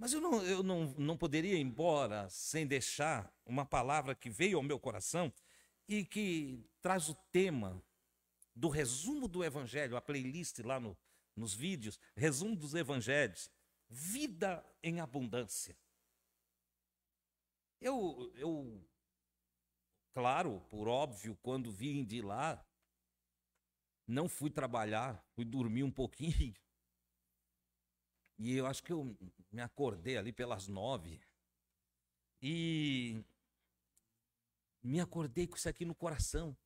Mas eu não poderia ir embora sem deixar uma palavra que veio ao meu coração e que traz o tema do resumo do Evangelho, a playlist lá nos vídeos, resumo dos Evangelhos, vida em abundância. Claro, por óbvio, quando vim de lá, não fui trabalhar, fui dormir um pouquinho. E eu acho que eu me acordei ali pelas 9. E me acordei com isso aqui no coração.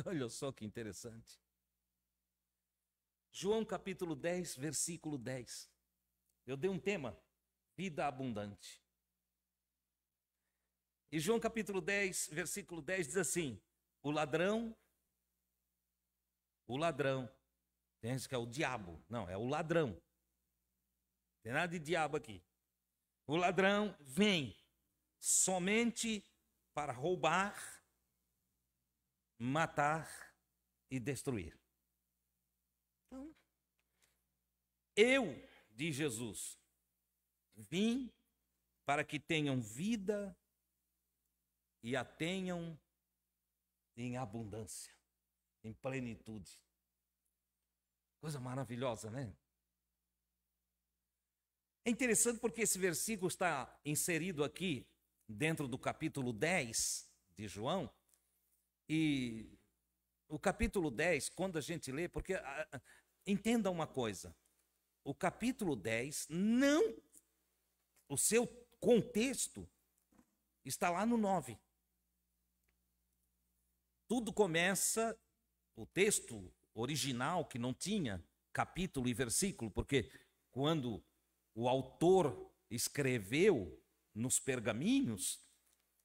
Olha só que interessante. João capítulo 10, versículo 10. Eu dei um tema, vida abundante. E João capítulo 10, versículo 10 diz assim: o ladrão, pensa que é o diabo. Não, é o ladrão. Não tem nada de diabo aqui. O ladrão vem somente para roubar, matar e destruir. Então, diz Jesus, vim para que tenham vida e a tenham em abundância, em plenitude. Coisa maravilhosa, né? É interessante porque esse versículo está inserido aqui dentro do capítulo 10 de João. E o capítulo 10, quando a gente lê, porque entenda uma coisa, o capítulo 10 não, o seu contexto está lá no 9. Tudo começa, o texto original, que não tinha capítulo e versículo, porque quando o autor escreveu nos pergaminhos,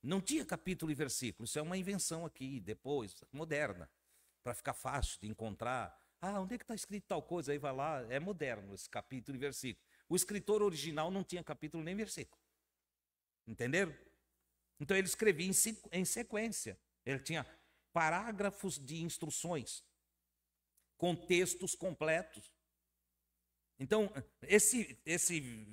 não tinha capítulo e versículo. Isso é uma invenção aqui, depois, moderna, para ficar fácil de encontrar. Onde é que está escrito tal coisa? Aí vai lá, é moderno esse capítulo e versículo. O escritor original não tinha capítulo nem versículo. Entenderam? Então ele escrevia em sequência. Ele tinha parágrafos de instruções, com textos completos. Então, esse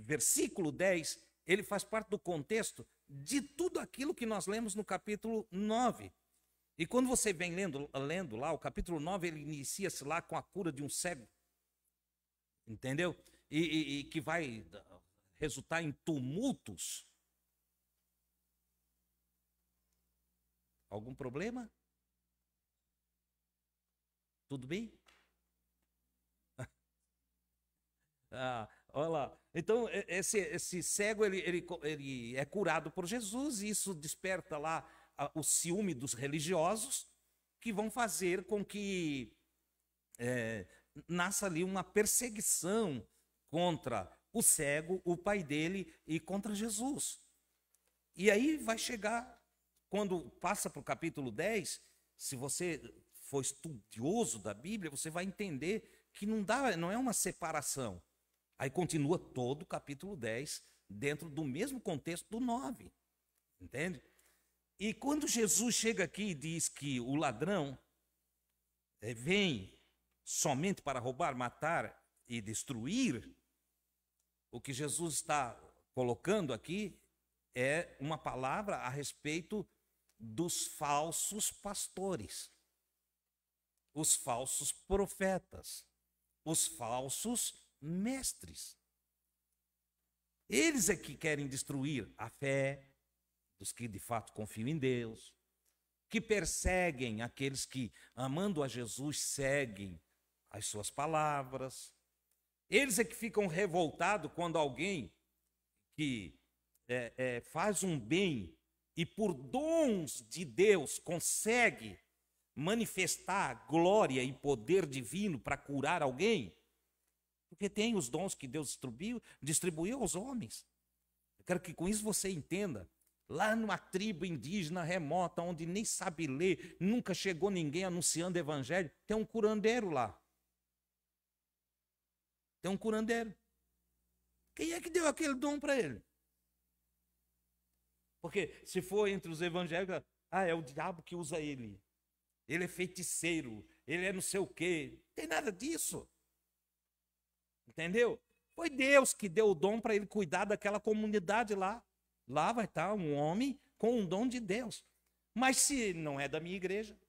versículo 10, ele faz parte do contexto de tudo aquilo que nós lemos no capítulo 9. E quando você vem lendo lá, o capítulo 9, ele inicia-se lá com a cura de um cego. Entendeu? E que vai resultar em tumultos. Algum problema? Tudo bem? Olha lá. Então, esse cego, ele é curado por Jesus, e isso desperta lá o ciúme dos religiosos, que vão fazer com que nasça ali uma perseguição contra o cego, o pai dele, e contra Jesus. E aí vai chegar, quando passa para o capítulo 10, se você for estudioso da Bíblia, você vai entender que não é uma separação. Aí continua todo o capítulo 10 dentro do mesmo contexto do 9. Entende? E quando Jesus chega aqui e diz que o ladrão vem somente para roubar, matar e destruir, o que Jesus está colocando aqui é uma palavra a respeito dos falsos pastores, os falsos profetas, os falsos mestres. Eles é que querem destruir a fé dos que de fato confiam em Deus, que perseguem aqueles que, amando a Jesus, seguem as suas palavras. Eles é que ficam revoltados quando alguém que faz um bem e por dons de Deus consegue manifestar glória e poder divino para curar alguém, porque tem os dons que Deus distribuiu aos homens. Eu quero que com isso você entenda. Lá numa tribo indígena remota, onde nem sabe ler, nunca chegou ninguém anunciando o evangelho, tem um curandeiro lá. Tem um curandeiro. Quem é que deu aquele dom para ele? Porque se for entre os evangélicos, é o diabo que usa ele. Ele é feiticeiro, ele é não sei o quê. Não tem nada disso. Entendeu? Foi Deus que deu o dom para ele cuidar daquela comunidade lá. Lá vai estar um homem com um dom de Deus. Mas se não é da minha igreja,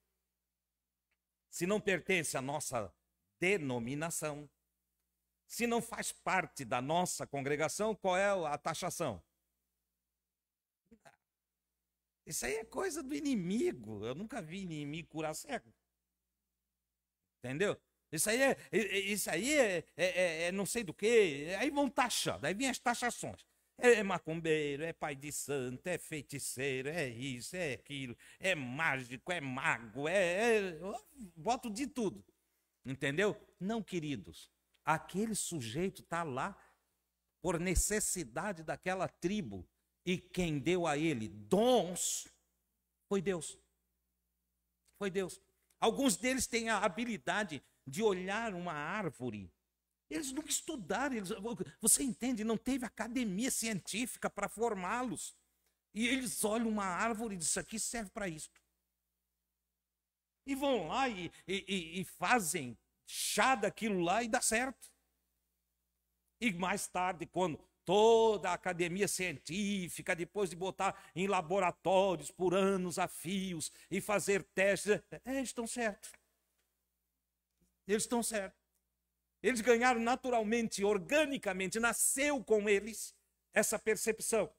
se não pertence à nossa denominação, se não faz parte da nossa congregação, qual é a taxação? Isso aí é coisa do inimigo. Eu nunca vi inimigo curar cego. Entendeu? Isso aí é não sei do que. Aí vão taxando, aí vem as taxações. É macumbeiro, é pai de santo, é feiticeiro, é isso, é aquilo, é mágico, é mago, boto de tudo. Entendeu? Não, queridos. Aquele sujeito está lá por necessidade daquela tribo. E quem deu a ele dons foi Deus. Foi Deus. Alguns deles têm a habilidade de olhar uma árvore. Eles nunca estudaram. Você entende? Não teve academia científica para formá-los. E eles olham uma árvore e dizem, isso aqui serve para isso. E vão lá e fazem chá daquilo lá e dá certo. E mais tarde, quando toda a academia científica, depois de botar em laboratórios por anos a fios e fazer testes, eles estão certos. Eles estão certos. Eles ganharam naturalmente, organicamente, nasceu com eles essa percepção.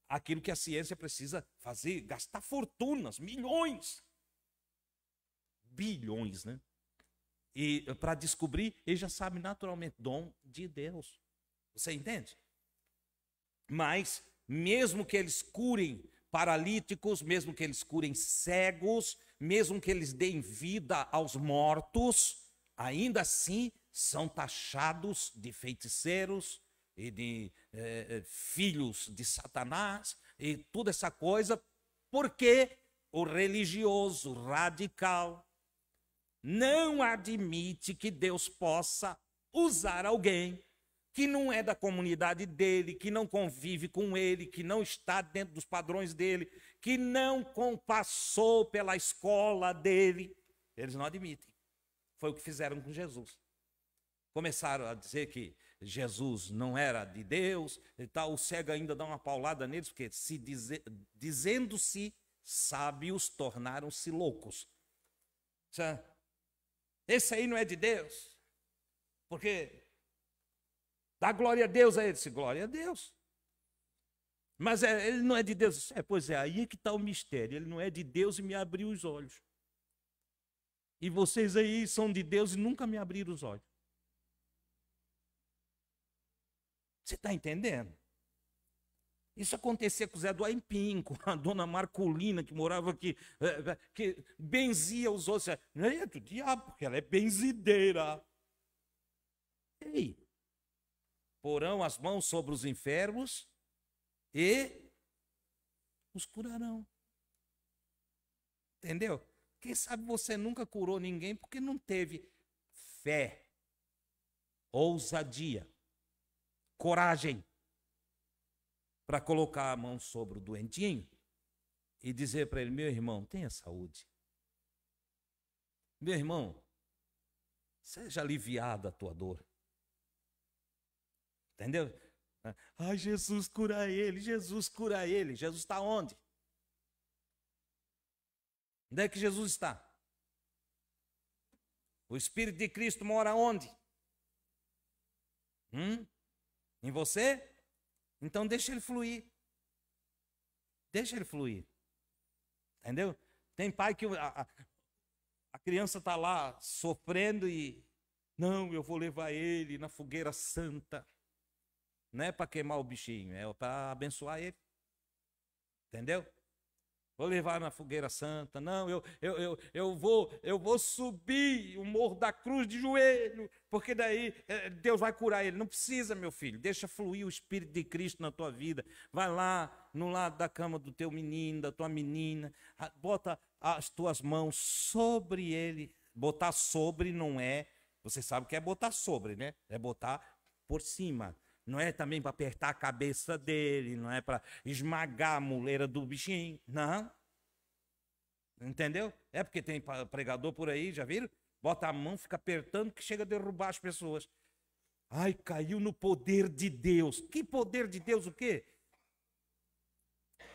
Aquilo que a ciência precisa fazer, gastar fortunas, milhões, bilhões, né? E para descobrir, ele já sabe naturalmente, dom de Deus. Você entende? Mas, mesmo que eles curem paralíticos, mesmo que eles curem cegos, mesmo que eles deem vida aos mortos, ainda assim são taxados de feiticeiros e de filhos de Satanás e toda essa coisa, porque o religioso radical não admite que Deus possa usar alguém que não é da comunidade dele, que não convive com ele, que não está dentro dos padrões dele, que não passou pela escola dele. Eles não admitem. Foi o que fizeram com Jesus. Começaram a dizer que Jesus não era de Deus e tal. O cego ainda dá uma paulada neles, porque dizendo-se sábios, tornaram-se loucos. Esse aí não é de Deus, porque dá glória a Deus. Aí ele disse, glória a Deus. Mas ele não é de Deus. Pois é, aí é que está o mistério. Ele não é de Deus e me abriu os olhos. E vocês aí são de Deus e nunca me abriram os olhos. Você está entendendo? Isso acontecia com o Zé do Aipim, com a dona Marcolina, que morava aqui, que benzia os outros. Não é do diabo, porque ela é benzideira. Ei, porão as mãos sobre os enfermos e os curarão. Entendeu? Quem sabe você nunca curou ninguém porque não teve fé, ousadia, coragem para colocar a mão sobre o doentinho e dizer para ele, meu irmão, tenha saúde. Meu irmão, seja aliviada a tua dor. Entendeu? Ai, Jesus cura ele, Jesus cura ele. Jesus está onde? Onde é que Jesus está? O Espírito de Cristo mora onde? Em você? Então deixa ele fluir. Deixa ele fluir. Entendeu? Tem pai que a criança está lá sofrendo e não, eu vou levar ele na fogueira santa. Não é para queimar o bichinho, é para abençoar ele. Entendeu? Vou levar na fogueira santa. Não, eu vou subir o Morro da Cruz de joelho, porque daí Deus vai curar ele. Não precisa, meu filho. Deixa fluir o Espírito de Cristo na tua vida. Vai lá no lado da cama do teu menino, da tua menina. Bota as tuas mãos sobre ele. Botar sobre não é... Você sabe o que é botar sobre, né? É botar por cima. Não é também para apertar a cabeça dele, não é para esmagar a muleira do bichinho, não. Entendeu? É porque tem pregador por aí, já viram? Bota a mão, fica apertando que chega a derrubar as pessoas. Ai, caiu no poder de Deus. Que poder de Deus o quê?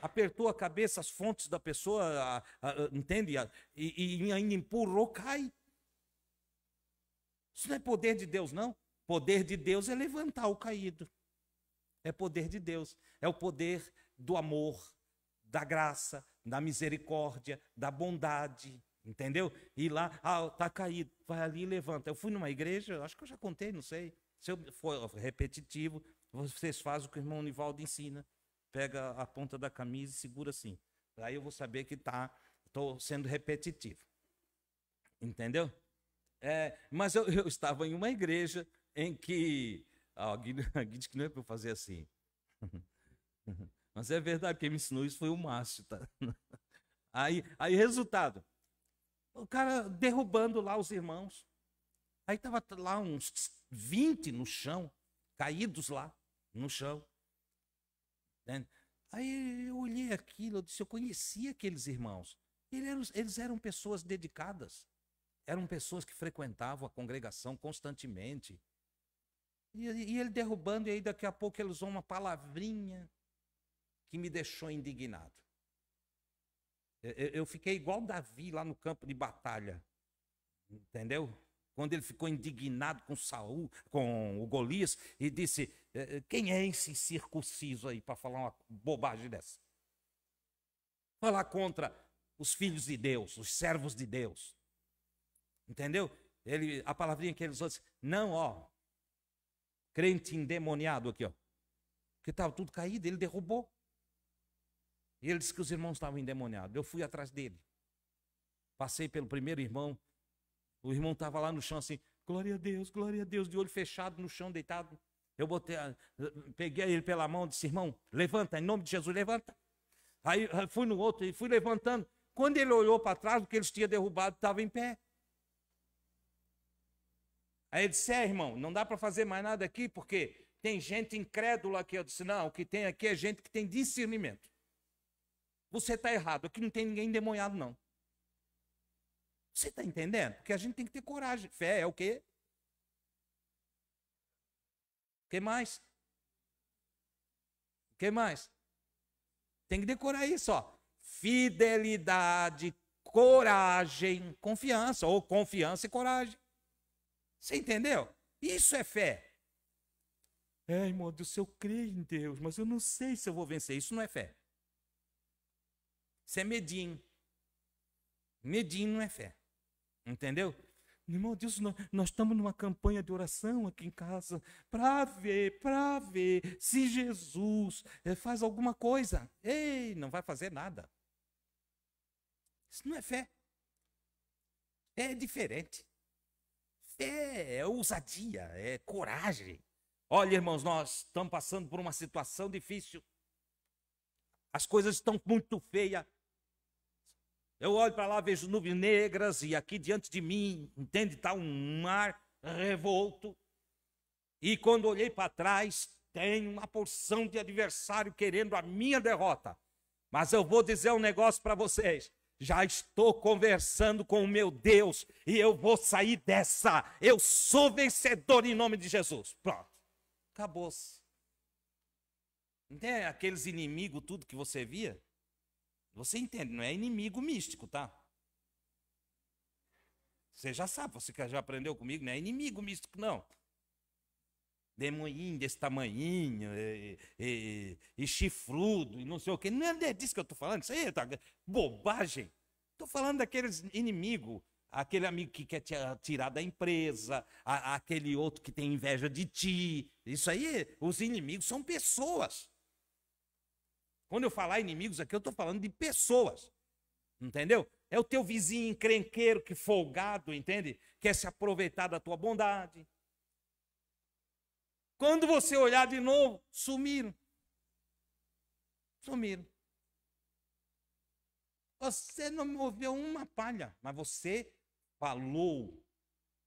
Apertou a cabeça, as fontes da pessoa, entende? E ainda empurrou, cai. Isso não é poder de Deus, não. Poder de Deus é levantar o caído. É poder de Deus. É o poder do amor, da graça, da misericórdia, da bondade. Entendeu? E lá, tá caído, vai ali e levanta. Eu fui numa igreja, acho que eu já contei, não sei. Se eu for repetitivo, vocês fazem o que o irmão Nivaldo ensina. Pega a ponta da camisa e segura assim. Aí eu vou saber que estou sendo repetitivo. Entendeu? Mas eu estava em uma igreja em que... Alguém diz que não é para eu fazer assim. Mas é verdade, quem me ensinou isso foi o Márcio. Tá? Aí, resultado. O cara derrubando lá os irmãos. Aí estava lá uns 20 no chão, caídos lá no chão. Aí eu olhei aquilo, eu disse, eu conhecia aqueles irmãos. Eles eram pessoas dedicadas. Eram pessoas que frequentavam a congregação constantemente. E ele derrubando, e aí daqui a pouco ele usou uma palavrinha que me deixou indignado. Eu fiquei igual Davi lá no campo de batalha. Entendeu? Quando ele ficou indignado com Saul, com o Golias, e disse, quem é esse incircunciso aí para falar uma bobagem dessa? Falar contra os filhos de Deus, os servos de Deus. Entendeu? A palavrinha que ele usou disse, não, crente endemoniado aqui, porque estava tudo caído, ele derrubou. E ele disse que os irmãos estavam endemoniados. Eu fui atrás dele. Passei pelo primeiro irmão. O irmão estava lá no chão assim, glória a Deus, de olho fechado no chão, deitado. Eu peguei ele pela mão e disse, irmão, levanta, em nome de Jesus, levanta. Aí fui no outro e fui levantando. Quando ele olhou para trás, o que eles tinham derrubado estava em pé. Aí ele disse, irmão, não dá para fazer mais nada aqui, porque tem gente incrédula aqui. Eu disse, não, o que tem aqui é gente que tem discernimento. Você está errado, aqui não tem ninguém endemoniado, não. Você está entendendo? Porque a gente tem que ter coragem. Fé é o quê? O que mais? O que mais? Tem que decorar isso, Fidelidade, coragem, confiança, ou confiança e coragem. Você entendeu? Isso é fé. Irmão, eu creio em Deus, mas eu não sei se eu vou vencer. Isso não é fé. Isso é medinho. Medinho não é fé. Entendeu? Irmão Deus, nós estamos numa campanha de oração aqui em casa para ver se Jesus faz alguma coisa. Ei, não vai fazer nada. Isso não é fé. Fé é diferente. Fé é ousadia, é coragem. Olha, irmãos, nós estamos passando por uma situação difícil. As coisas estão muito feias. Eu olho para lá, vejo nuvens negras e aqui diante de mim, entende? Está um mar revolto. E quando olhei para trás, tem uma porção de adversário querendo a minha derrota. Mas eu vou dizer um negócio para vocês. Já estou conversando com o meu Deus e eu vou sair dessa. Eu sou vencedor em nome de Jesus. Pronto. Acabou-se. Não tem aqueles inimigos, tudo que você via? Você entende, não é inimigo místico, tá? Você já sabe, você que já aprendeu comigo, não é inimigo místico, não. Demoninho desse tamanhinho, e chifrudo, e não sei o quê. Não é disso que eu estou falando, isso aí é bobagem. Estou falando daqueles inimigos, aquele amigo que quer te tirar da empresa, aquele outro que tem inveja de ti. Isso aí, os inimigos são pessoas. Quando eu falar inimigos aqui, eu estou falando de pessoas, entendeu? É o teu vizinho encrenqueiro, que folgado, entende? Quer se aproveitar da tua bondade. Quando você olhar de novo, sumiram. Sumiram. Você não moveu uma palha, mas você falou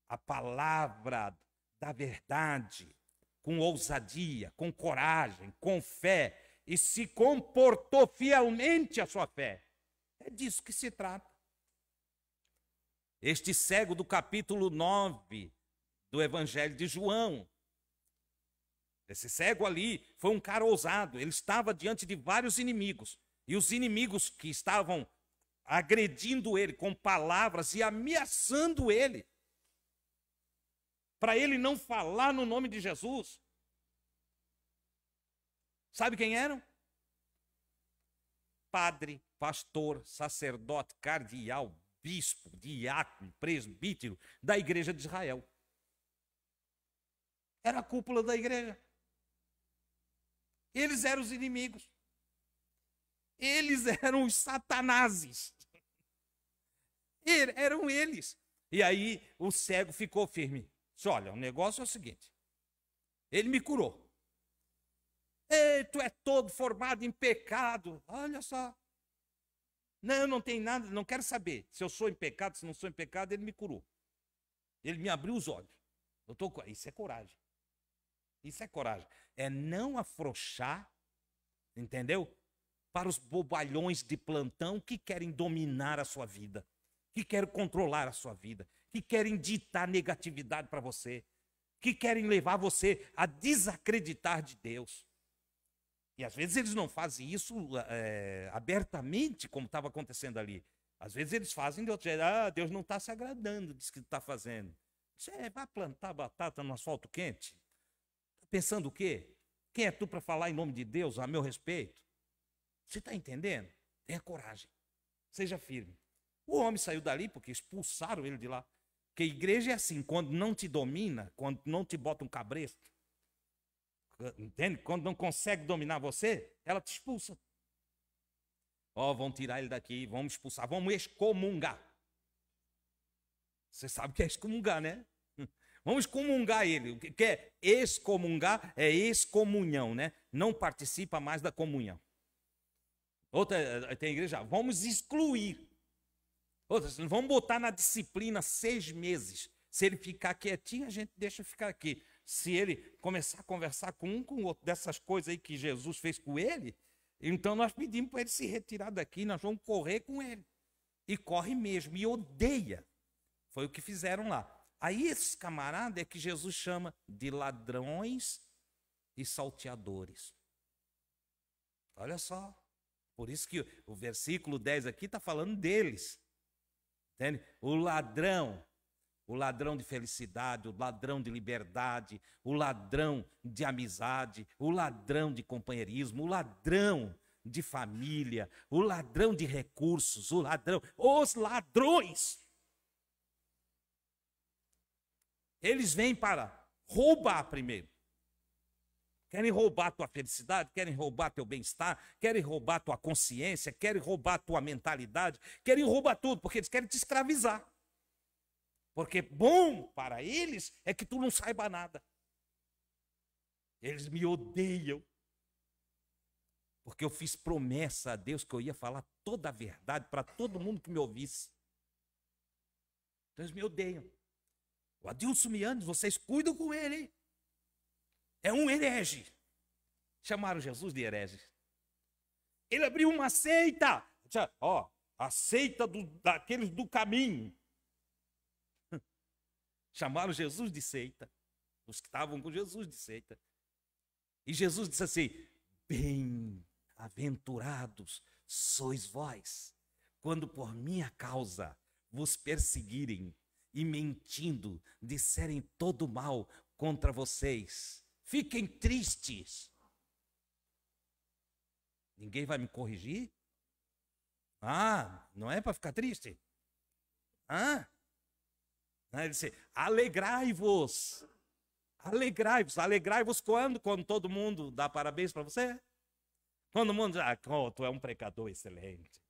a palavra da verdade, com ousadia, com coragem, com fé, e se comportou fielmente a sua fé. É disso que se trata. Este cego do capítulo 9 do Evangelho de João, Esse cego ali foi um cara ousado. Ele estava diante de vários inimigos. E os inimigos que estavam agredindo ele com palavras e ameaçando ele, para ele não falar no nome de Jesus. Sabe quem eram? Padre, pastor, sacerdote, cardeal, bispo, diácono, presbítero da igreja de Israel. Era a cúpula da igreja. Eles eram os inimigos. Eles eram os satanases. Eram eles. E aí o cego ficou firme. Disse, olha, o negócio é o seguinte. Ele me curou. Ei, tu é todo formado em pecado. Olha só. Não tem nada, não quero saber. Se eu sou em pecado, se não sou em pecado, ele me curou. Ele me abriu os olhos. Isso é coragem. Isso é coragem. É não afrouxar, entendeu? Para os bobalhões de plantão que querem dominar a sua vida, que querem controlar a sua vida, que querem ditar negatividade para você, que querem levar você a desacreditar de Deus. E às vezes eles não fazem isso abertamente, como estava acontecendo ali. Às vezes eles fazem de outro jeito. Deus não está se agradando disso que está fazendo. Você vai plantar batata no asfalto quente? Está pensando o quê? Quem é tu para falar em nome de Deus a meu respeito? Você está entendendo? Tenha coragem. Seja firme. O homem saiu dali porque expulsaram ele de lá. Porque a igreja é assim, quando não te domina, quando não te bota um cabresto, entende? Quando não consegue dominar você, ela te expulsa. Vão tirar ele daqui, vamos expulsar, vamos excomungar. Você sabe o que é excomungar, né? Vamos excomungar ele. O que é excomungar? É excomunhão, né? Não participa mais da comunhão. Outra, tem igreja, vamos excluir. Outras, vamos botar na disciplina 6 meses. Se ele ficar quietinho, a gente deixa ficar aqui. Se ele começar a conversar com um com o outro dessas coisas aí que Jesus fez com ele, então nós pedimos para ele se retirar daqui, nós vamos correr com ele. E corre mesmo, e odeia. Foi o que fizeram lá. Aí esses camaradas é que Jesus chama de ladrões e salteadores. Olha só. Por isso que o versículo 10 aqui está falando deles. Entende? O ladrão de felicidade, o ladrão de liberdade, o ladrão de amizade, o ladrão de companheirismo, o ladrão de família, o ladrão de recursos, os ladrões. Eles vêm para roubar primeiro. Querem roubar a tua felicidade, querem roubar teu bem-estar, querem roubar tua consciência, querem roubar tua mentalidade, querem roubar tudo, porque eles querem te escravizar. Porque bom para eles é que tu não saiba nada. Eles me odeiam. Porque eu fiz promessa a Deus que eu ia falar toda a verdade para todo mundo que me ouvisse. Então eles me odeiam. O Adilson Mianes, vocês cuidam com ele, hein? É um herege. Chamaram Jesus de herege. Ele abriu uma seita. A seita daqueles do caminho. Chamaram Jesus de seita. Os que estavam com Jesus de seita. E Jesus disse assim: bem-aventurados sois vós, quando por minha causa vos perseguirem e mentindo disserem todo mal contra vocês. Fiquem tristes. Ninguém vai me corrigir? Não é para ficar triste? Ele disse, alegrai-vos. Alegrai-vos. Alegrai-vos quando? Quando todo mundo dá parabéns para você? Quando o mundo diz, tu é um pregador excelente.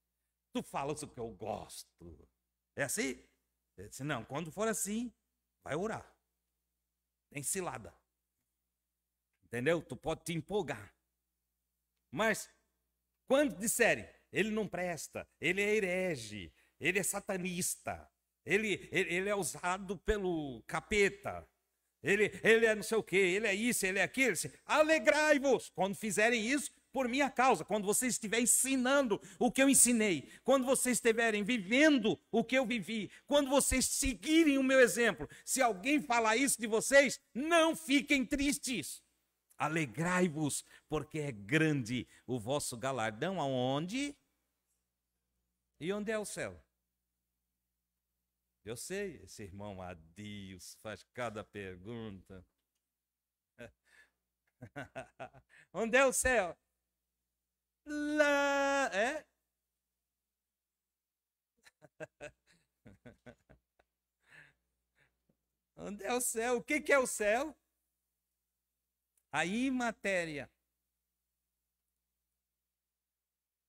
Tu falas o que eu gosto. É assim? Ele disse, não, quando for assim, vai orar. Tem cilada. Entendeu? Tu pode te empolgar. Mas, quando disserem, ele não presta, ele é herege, ele é satanista, ele é usado pelo capeta, ele é não sei o quê, ele é isso, ele é aquilo. Alegrai-vos quando fizerem isso por minha causa, quando vocês estiverem ensinando o que eu ensinei, quando vocês estiverem vivendo o que eu vivi, quando vocês seguirem o meu exemplo. Se alguém falar isso de vocês, não fiquem tristes. Alegrai-vos, porque é grande o vosso galardão. Aonde? E onde é o céu? Eu sei, esse irmão Adios faz cada pergunta. Onde é o céu? Lá, é? Onde é o céu? O que é o céu? A imatéria.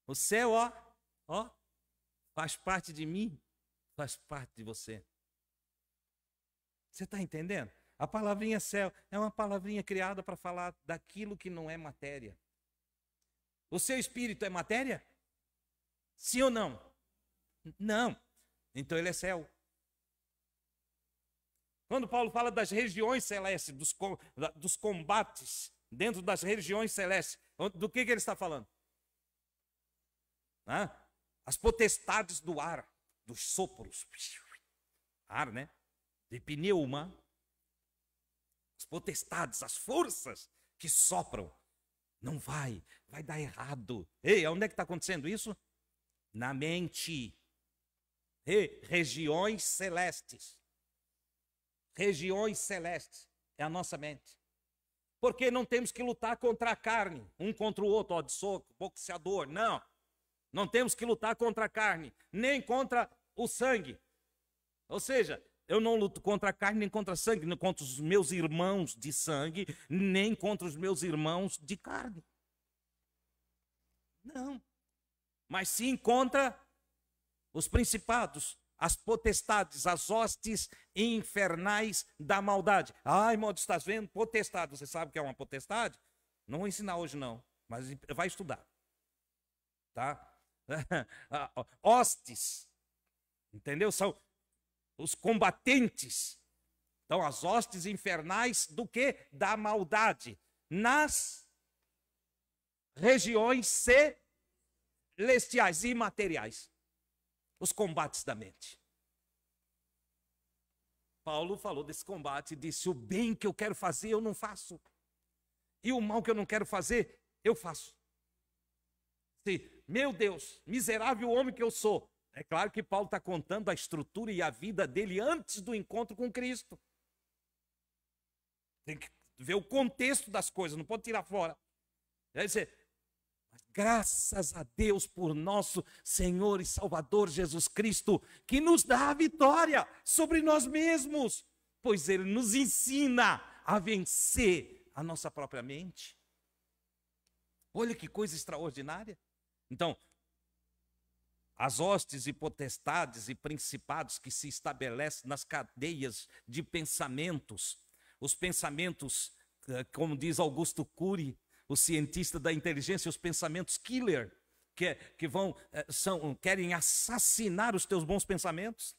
O céu, ó, faz parte de mim, faz parte de você. Você está entendendo? A palavrinha céu é uma palavrinha criada para falar daquilo que não é matéria. O seu espírito é matéria? Sim ou não? Não. Então ele é céu. Quando Paulo fala das regiões celestes, dos combates dentro das regiões celestes, do que ele está falando? As potestades do ar, dos sopros. Ar, né? De pneuma. As potestades, as forças que sopram. Não vai dar errado. Ei, onde é que está acontecendo isso? Na mente. Ei, regiões celestes. Regiões celestes. É a nossa mente. Porque não temos que lutar contra a carne, um contra o outro, de soco, boxeador. Não. Não temos que lutar contra a carne, nem contra o sangue. Ou seja, eu não luto contra a carne, nem contra sangue, nem contra os meus irmãos de sangue, nem contra os meus irmãos de carne. Não. Mas sim contra os principados, as potestades, as hostes infernais da maldade. Irmão, estás vendo? Potestade. Você sabe o que é uma potestade? Não vou ensinar hoje não, mas vai estudar. Tá? Hostes. Entendeu? São os combatentes. Então, as hostes infernais do quê? Da maldade. Nas regiões celestiais e imateriais. Os combates da mente. Paulo falou desse combate e disse: o bem que eu quero fazer, eu não faço. E o mal que eu não quero fazer, eu faço. Sim, meu Deus, miserável homem que eu sou. É claro que Paulo está contando a estrutura e a vida dele antes do encontro com Cristo. Tem que ver o contexto das coisas, não pode tirar fora. Quer dizer, graças a Deus por nosso Senhor e Salvador Jesus Cristo, que nos dá a vitória sobre nós mesmos, pois Ele nos ensina a vencer a nossa própria mente. Olha que coisa extraordinária. Então, as hostes e potestades e principados que se estabelecem nas cadeias de pensamentos, os pensamentos, como diz Augusto Cury, o cientista da inteligência, os pensamentos killer, querem assassinar os teus bons pensamentos.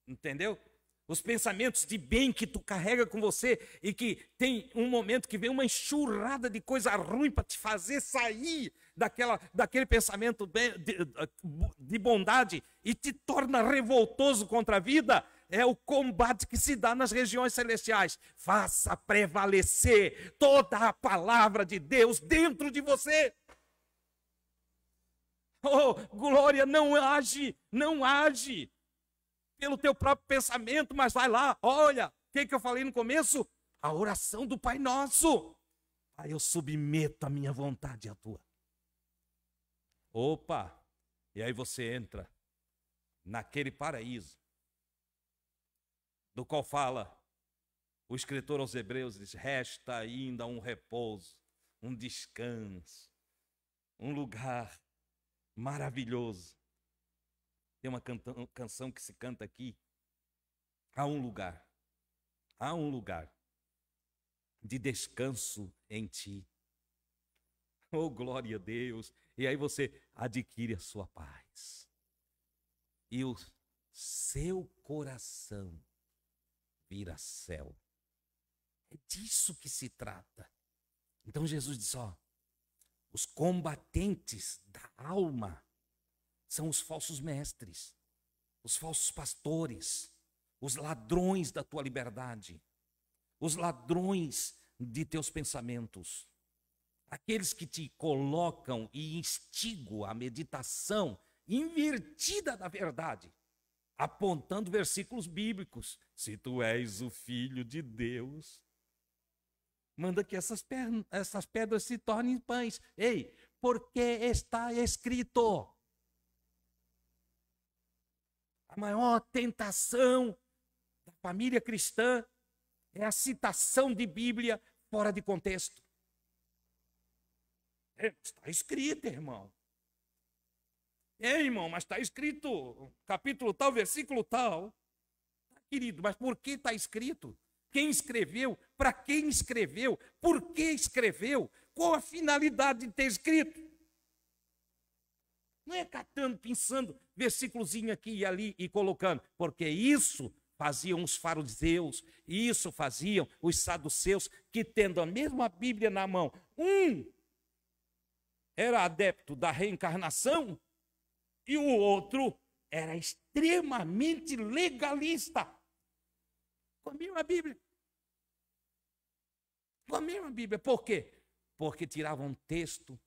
Entendeu? Os pensamentos de bem que tu carrega com você e que tem um momento que vem uma enxurrada de coisa ruim para te fazer sair daquele pensamento de bondade e te torna revoltoso contra a vida. É o combate que se dá nas regiões celestiais. Faça prevalecer toda a palavra de Deus dentro de você. Oh, glória, não age pelo teu próprio pensamento, mas vai lá, olha, o que eu falei no começo? A oração do Pai Nosso. Pai, eu submeto a minha vontade à tua. Opa, e aí você entra naquele paraíso do qual fala o escritor aos Hebreus, diz: resta ainda um repouso, um descanso, um lugar maravilhoso. Tem uma canção que se canta aqui. Há um lugar de descanso em ti. Oh, glória a Deus. E aí você adquire a sua paz. E o seu coração vira céu. É disso que se trata. Então Jesus diz, os combatentes da alma são os falsos mestres, os falsos pastores, os ladrões da tua liberdade, os ladrões de teus pensamentos. Aqueles que te colocam e instigam a meditação invertida da verdade, apontando versículos bíblicos. Se tu és o Filho de Deus, manda que essas pedras se tornem pães. Ei, porque está escrito. A maior tentação da família cristã é a citação de Bíblia fora de contexto. Está escrito, irmão. Irmão, mas está escrito capítulo tal, versículo tal. Querido, mas por que está escrito? Quem escreveu? Para quem escreveu? Por que escreveu? Qual a finalidade de ter escrito? Não é catando, pensando, versículozinho aqui e ali e colocando, porque isso faziam os fariseus, isso faziam os saduceus, que tendo a mesma Bíblia na mão, um era adepto da reencarnação e o outro era extremamente legalista. Com a mesma Bíblia. Com a mesma Bíblia. Por quê? Porque tiravam um texto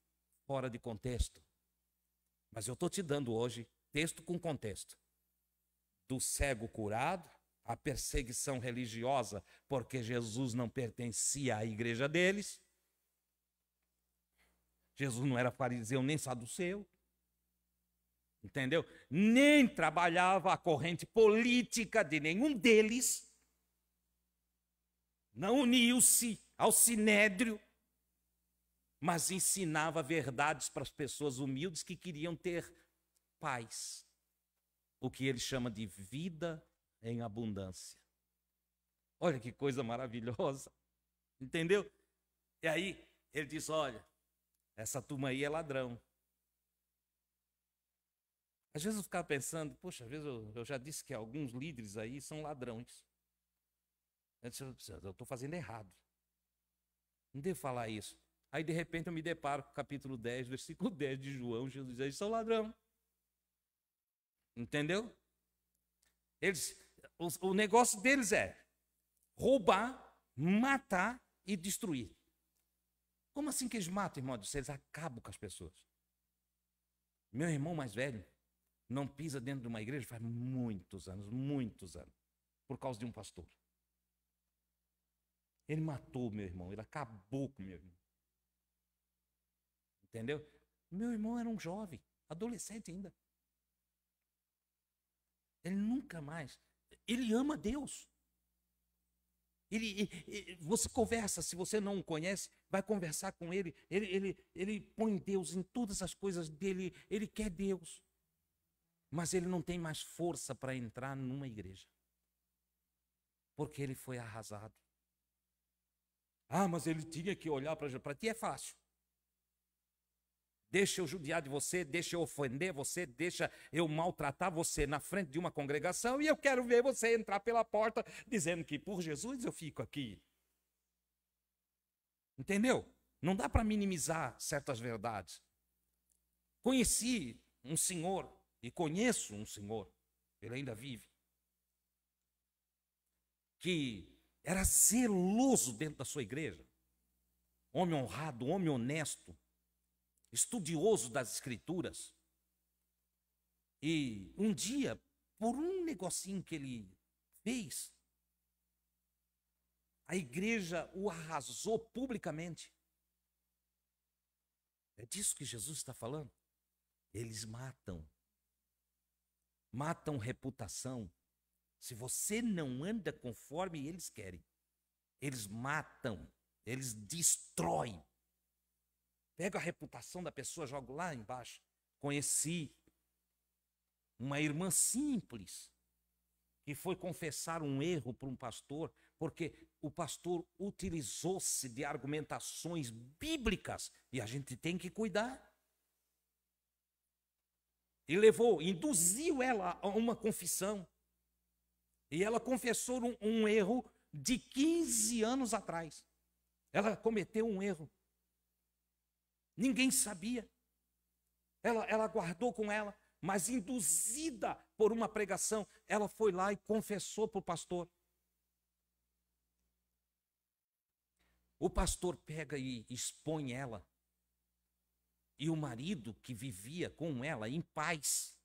fora de contexto. Mas eu estou te dando hoje texto com contexto. Do cego curado, a perseguição religiosa, porque Jesus não pertencia à igreja deles. Jesus não era fariseu nem saduceu. Entendeu? Nem trabalhava a corrente política de nenhum deles. Não uniu-se ao sinédrio, mas ensinava verdades para as pessoas humildes que queriam ter paz. O que ele chama de vida em abundância. Olha que coisa maravilhosa. Entendeu? E aí ele diz, olha, essa turma aí é ladrão. Às vezes eu ficava pensando, poxa, às vezes eu já disse que alguns líderes aí são ladrões. Eu estou fazendo errado. Não devo falar isso. Aí, de repente, eu me deparo com o capítulo 10, versículo 10 de João. Jesus diz, eles são ladrão. Entendeu? O negócio deles é roubar, matar e destruir. Como assim que eles matam, irmão? Eles acabam com as pessoas. Meu irmão mais velho não pisa dentro de uma igreja faz muitos anos, por causa de um pastor. Ele matou meu irmão, ele acabou com meu irmão. Entendeu? Meu irmão era um jovem, adolescente ainda. Ele nunca mais. Ele ama Deus. Você conversa, se você não o conhece, vai conversar com ele. Ele põe Deus em todas as coisas dele. Ele quer Deus. Mas ele não tem mais força para entrar numa igreja. Porque ele foi arrasado. Ah, mas ele tinha que olhar para ti, é fácil. Deixa eu judiar de você, deixa eu ofender você, deixa eu maltratar você na frente de uma congregação e eu quero ver você entrar pela porta dizendo que por Jesus eu fico aqui. Entendeu? Não dá para minimizar certas verdades. Conheci um senhor e conheço um senhor, ele ainda vive, que era zeloso dentro da sua igreja. Homem honrado, homem honesto, estudioso das escrituras. E um dia, por um negocinho que ele fez, a igreja o arrasou publicamente. É disso que Jesus está falando. Eles matam reputação. Se você não anda conforme eles querem, eles matam, eles destroem. Pega a reputação da pessoa, joga lá embaixo. Conheci uma irmã simples que foi confessar um erro para um pastor, porque o pastor utilizou-se de argumentações bíblicas e a gente tem que cuidar. E induziu ela a uma confissão. E ela confessou um erro de 15 anos atrás. Ela cometeu um erro. Ninguém sabia. Ela guardou com ela, mas induzida por uma pregação, ela foi lá e confessou para o pastor. O pastor pega e expõe ela. E o marido que vivia com ela em paz,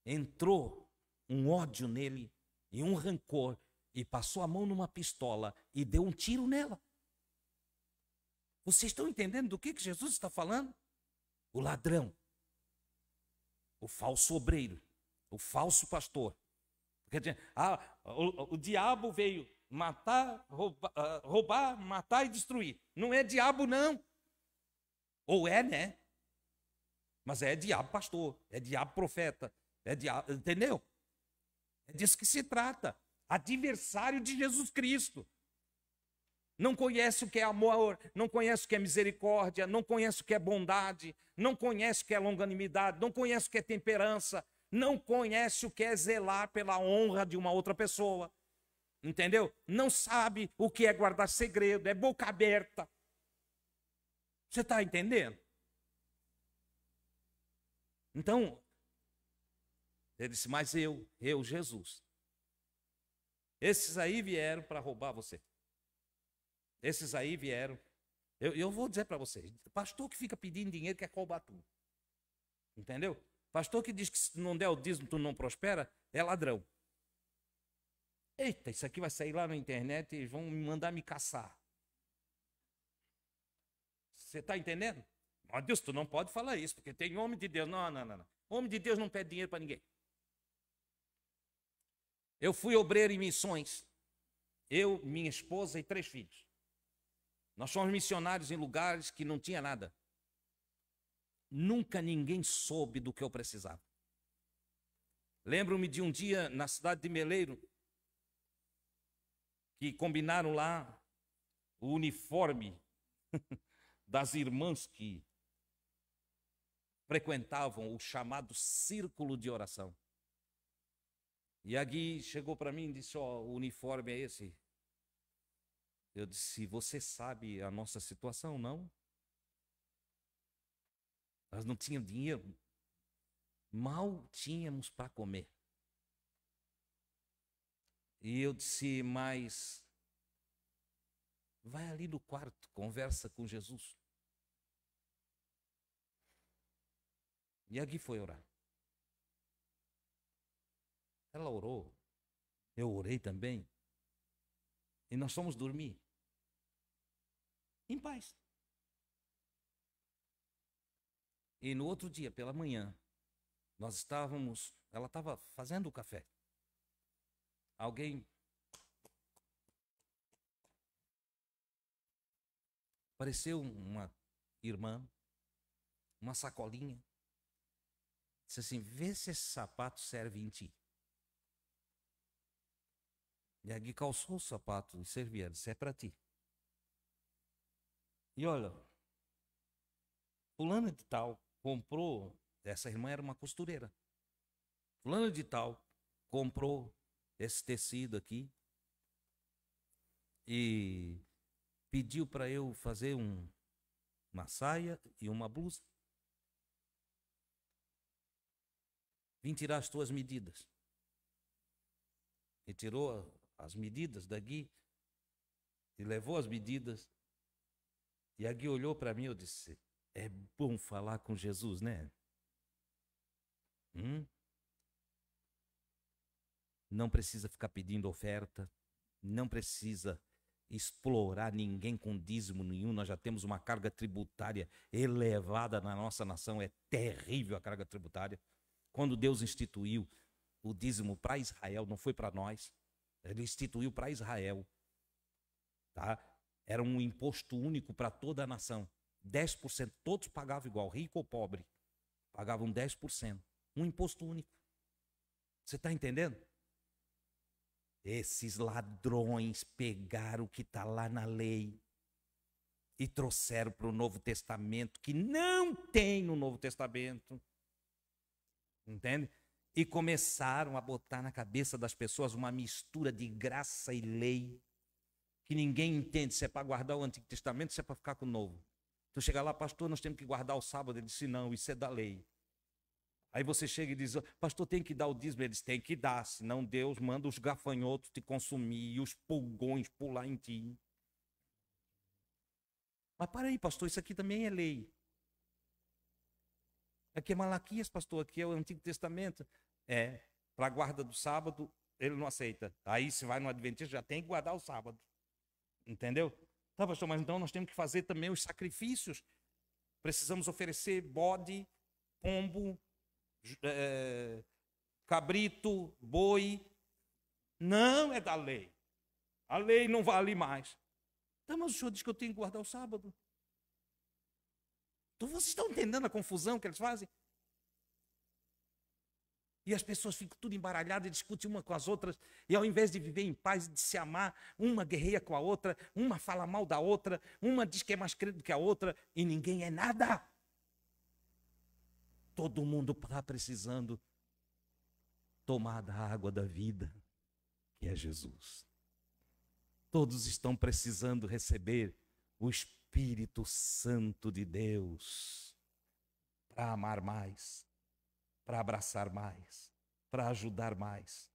entrou um ódio nele e um rancor, e passou a mão numa pistola e deu um tiro nela. Vocês estão entendendo do que Jesus está falando? O ladrão, o falso obreiro, o falso pastor. O diabo veio matar, roubar, matar e destruir. Não é diabo, não. Ou é, né? Mas é diabo pastor, é diabo profeta, é diabo, entendeu? É disso que se trata. Adversário de Jesus Cristo. Não conhece o que é amor, não conhece o que é misericórdia, não conhece o que é bondade, não conhece o que é longanimidade, não conhece o que é temperança, não conhece o que é zelar pela honra de uma outra pessoa. Entendeu? Não sabe o que é guardar segredo, é boca aberta. Você está entendendo? Então, ele disse, mas eu, Jesus, esses aí vieram para roubar você. Esses aí vieram. Eu vou dizer para vocês, pastor que fica pedindo dinheiro quer roubar tudo. Entendeu? Pastor que diz que se não der o dízimo tu não prospera, é ladrão. Eita, isso aqui vai sair lá na internet e vão me mandar me caçar. Você está entendendo? Ó Deus, tu não pode falar isso, porque tem homem de Deus. Não. Homem de Deus não pede dinheiro para ninguém. Eu fui obreiro em missões. Eu, minha esposa e 3 filhos. Nós fomos missionários em lugares que não tinha nada. Nunca ninguém soube do que eu precisava. Lembro-me de um dia na cidade de Meleiro, que combinaram lá o uniforme das irmãs que frequentavam o chamado círculo de oração. E a Gui chegou para mim e disse, o uniforme é esse. Eu disse, você sabe a nossa situação, não? Nós não tínhamos dinheiro, mal tínhamos para comer. E eu disse, mas vai ali no quarto, conversa com Jesus. E a Gui foi orar. Ela orou, eu orei também. E nós fomos dormir em paz. E no outro dia, pela manhã, ela estava fazendo o café. Alguém apareceu, uma irmã, uma sacolinha, disse assim, vê se esse sapato serve em ti. E a Gui calçou o sapato e servia, disse, é para ti. E olha, fulano de tal comprou, essa irmã era uma costureira. Fulano de tal comprou esse tecido aqui e pediu para eu fazer uma saia e uma blusa. Vim tirar as tuas medidas. E tirou as medidas da Gui e levou as medidas. E a Gui olhou para mim e eu disse, é bom falar com Jesus, né? Não precisa ficar pedindo oferta, não precisa explorar ninguém com dízimo nenhum. Nós já temos uma carga tributária elevada na nossa nação, é terrível a carga tributária. Quando Deus instituiu o dízimo para Israel, não foi para nós, ele instituiu para Israel, tá? Era um imposto único para toda a nação, 10%, todos pagavam igual, rico ou pobre, pagavam 10%, um imposto único. Você está entendendo? Esses ladrões pegaram o que está lá na lei e trouxeram para o Novo Testamento, que não tem no Novo Testamento. Entende? E começaram a botar na cabeça das pessoas uma mistura de graça e lei, que ninguém entende se é para guardar o Antigo Testamento, se é para ficar com o Novo. Tu chega lá, pastor, nós temos que guardar o sábado. Ele disse, não, isso é da lei. Aí você chega e diz, pastor, tem que dar o dízimo. Ele diz, tem que dar, senão Deus manda os gafanhotos te consumir e os pulgões pular em ti. Mas para aí, pastor, isso aqui também é lei. Aqui é Malaquias, pastor, aqui é o Antigo Testamento. É, para a guarda do sábado, ele não aceita. Aí se vai no Adventista, já tem que guardar o sábado. Entendeu? Tá, pastor, mas então nós temos que fazer também os sacrifícios. Precisamos oferecer bode, pombo, cabrito, boi. Não é da lei. A lei não vale mais. Então, mas o senhor diz que eu tenho que guardar o sábado. Então vocês estão entendendo a confusão que eles fazem? E as pessoas ficam tudo embaralhadas e discutem uma com as outras. E ao invés de viver em paz e de se amar, uma guerreia com a outra, uma fala mal da outra, uma diz que é mais crente do que a outra, e ninguém é nada. Todo mundo está precisando tomar da água da vida, que é Jesus. Todos estão precisando receber o Espírito Santo de Deus para amar mais, para abraçar mais, para ajudar mais,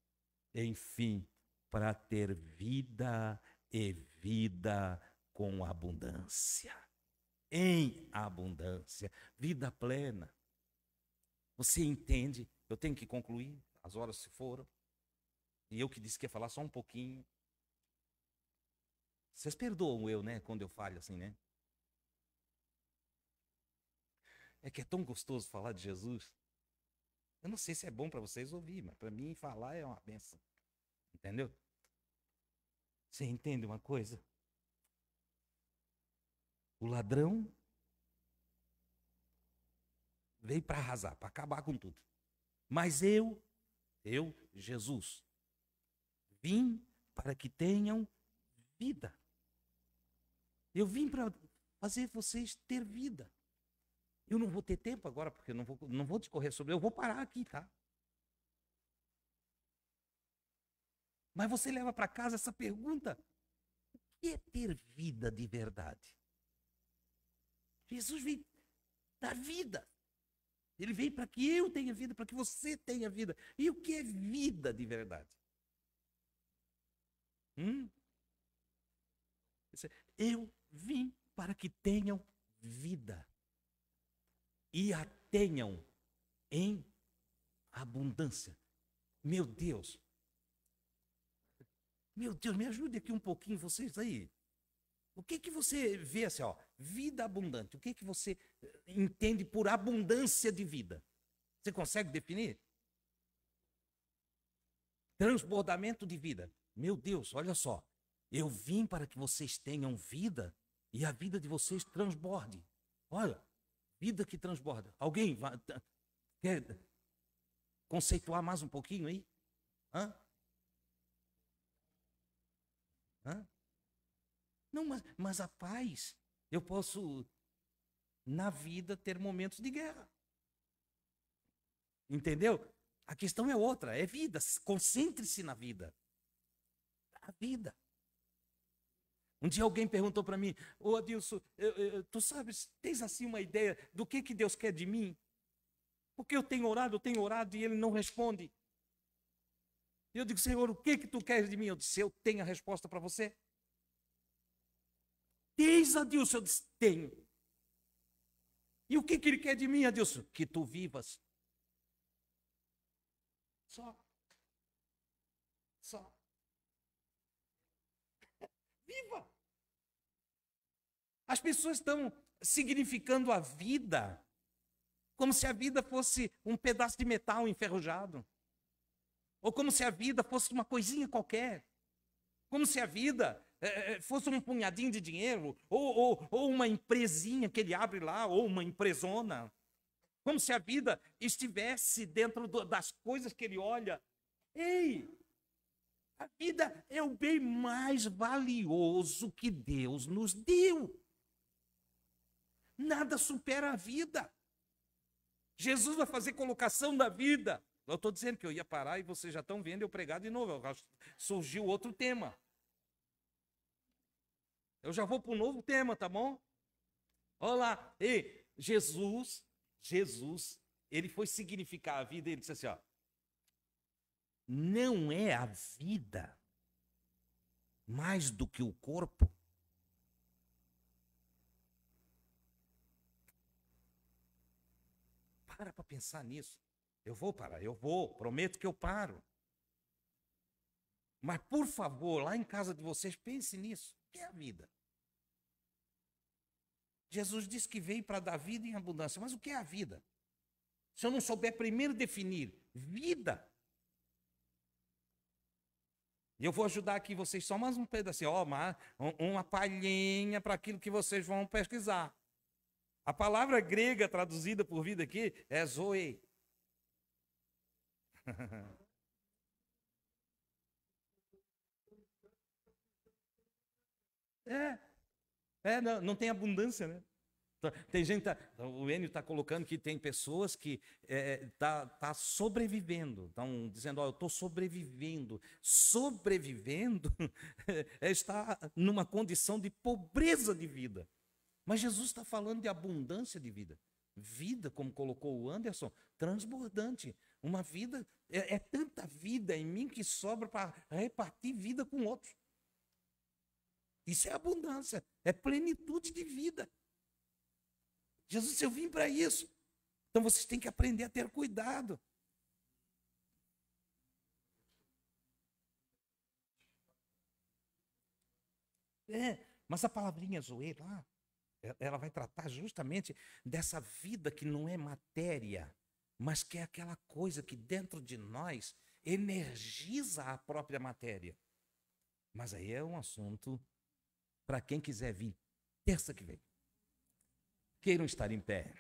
enfim, para ter vida e vida com abundância, em abundância, vida plena. Você entende? Eu tenho que concluir, as horas se foram, e eu que disse que ia falar só um pouquinho. Vocês perdoam eu, né, quando eu falho assim, né? É que é tão gostoso falar de Jesus. Eu não sei se é bom para vocês ouvir, mas para mim falar é uma benção. Entendeu? Você entende uma coisa? O ladrão veio para arrasar, para acabar com tudo. Mas eu, Jesus, vim para que tenham vida. Eu vim para fazer vocês ter vida. Eu não vou ter tempo agora, porque eu não vou discorrer sobre. Eu vou parar aqui, tá? Mas você leva para casa essa pergunta: o que é ter vida de verdade? Jesus veio dar vida. Ele veio para que eu tenha vida, para que você tenha vida. E o que é vida de verdade? Eu vim para que tenham vida. E a tenham em abundância. Meu Deus, me ajude aqui um pouquinho, vocês aí. O que você vê assim, ó, vida abundante? O que você entende por abundância de vida? Você consegue definir? Transbordamento de vida. Meu Deus, olha só. Eu vim para que vocês tenham vida e a vida de vocês transborde. Olha, vida que transborda. Alguém quer conceituar mais um pouquinho aí? Hã? Não, mas a paz, eu posso, na vida, ter momentos de guerra. Entendeu? A questão é outra, é vida. Concentre-se na vida. A vida. Um dia alguém perguntou para mim: ô Adilson, tu sabes, tens assim uma ideia do que Deus quer de mim? Porque eu tenho orado e ele não responde. Eu digo: Senhor, o que tu queres de mim? Eu disse: eu tenho a resposta para você. Tens, Adilson? Eu disse: tenho. E o que ele quer de mim, Adilson? Que tu vivas. Só. Viva. As pessoas estão significando a vida como se a vida fosse um pedaço de metal enferrujado. Ou como se a vida fosse uma coisinha qualquer. Como se a vida fosse um punhadinho de dinheiro, ou uma empresinha que ele abre lá, ou uma empresona. Como se a vida estivesse dentro das coisas que ele olha. Ei, a vida é o bem mais valioso que Deus nos deu. Nada supera a vida. Jesus vai fazer colocação da vida. Eu estou dizendo que eu ia parar e vocês já estão vendo eu pregar de novo. Surgiu outro tema. Eu já vou para um novo tema, tá bom? Olha lá. Ei, Jesus, ele foi significar a vida. Ele disse assim, ó: não é a vida mais do que o corpo? Para pensar nisso. Eu vou parar, prometo que eu paro. Mas, por favor, lá em casa de vocês, pense nisso. O que é a vida? Jesus disse que veio para dar vida em abundância. Mas o que é a vida? Se eu não souber primeiro definir vida, e eu vou ajudar aqui vocês só mais um pedacinho, uma palhinha para aquilo que vocês vão pesquisar. A palavra grega traduzida por vida aqui é zoe. Não tem abundância, né? Tem gente, o Enio está colocando que tem pessoas que tá sobrevivendo, estão dizendo, eu estou sobrevivendo. Sobrevivendo está numa condição de pobreza de vida. Mas Jesus está falando de abundância de vida. Vida, como colocou o Anderson, transbordante. Uma vida, é tanta vida em mim que sobra para repartir vida com outros. Isso é abundância, é plenitude de vida. Jesus, eu vim para isso. Então vocês têm que aprender a ter cuidado. Mas a palavrinha zoe lá, ela vai tratar justamente dessa vida que não é matéria, mas que é aquela coisa que dentro de nós energiza a própria matéria. Mas aí é um assunto para quem quiser vir terça que vem. Queiram estar em pé.